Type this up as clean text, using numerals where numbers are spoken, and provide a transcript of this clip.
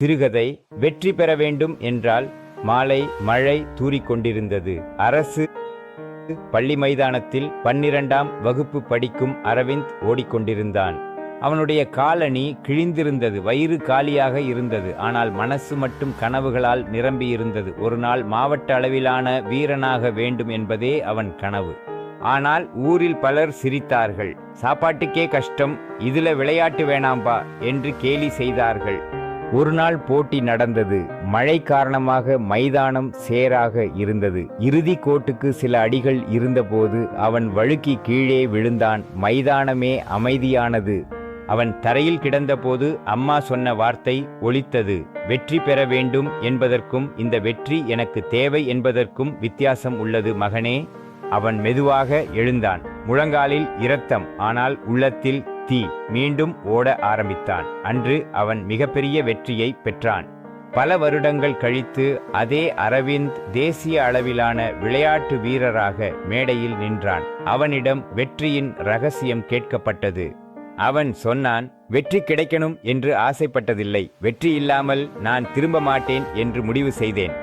சிறுகதை. வெற்றி பெற வேண்டும் என்றால் மாலை மழை தூறிக்கொண்டிருந்தது. அரசு பள்ளி மைதானத்தில் 12ஆம் வகுப்பு படிக்கும் அரவிந்த் ஓடிக்கொண்டிருந்தான். அவனுடைய காலணி கிழிந்திருந்தது, வயிறு காலியாக இருந்தது. ஆனால் மனசு மட்டும் கனவுகளால் நிரம்பியிருந்தது. ஒரு நாள் மாவட்ட அளவிலான வீரனாக வேண்டும் என்பதே அவன் கனவு. ஆனால் ஊரில் பலர் சிரித்தார்கள். சாப்பாட்டுக்கே கஷ்டம், இதுல விளையாட்டு வேணாம்பா என்று கேலி செய்தார்கள். ஒரு நாள் போட்டி நடந்தது. மழை காரணமாக மைதானம் சேராக இருந்தது. இறுதி கோட்டுக்கு சில அடிகள் இருந்தபோது அவன் வழுக்கி கீழே விழுந்தான். மைதானமே அமைதியானது. அவன் தரையில் கிடந்தபோது அம்மா சொன்ன வார்த்தை ஒலித்தது. வெற்றி பெற வேண்டும் என்பதற்கும் இந்த வெற்றி எனக்கு தேவை என்பதற்கும் வித்தியாசம் உள்ளது மகனே. அவன் மெதுவாக எழுந்தான். முழங்காலில் இரத்தம், ஆனால் உள்ளத்தில் தீ. மீண்டும் ஓட ஆரம்பித்தான். அன்று அவன் மிகப்பெரிய வெற்றியை பெற்றான். பல வருடங்கள் கழித்து அதே அரவிந்த் தேசிய அளவிலான விளையாட்டு வீரராக மேடையில் நின்றான். அவனிடம் வெற்றியின் ரகசியம் கேட்கப்பட்டது. அவன் சொன்னான், வெற்றி கிடைக்கணும் என்று ஆசைப்பட்டதில்லை. வெற்றி இல்லாமல் நான் திரும்ப மாட்டேன் என்று முடிவு செய்தேன்.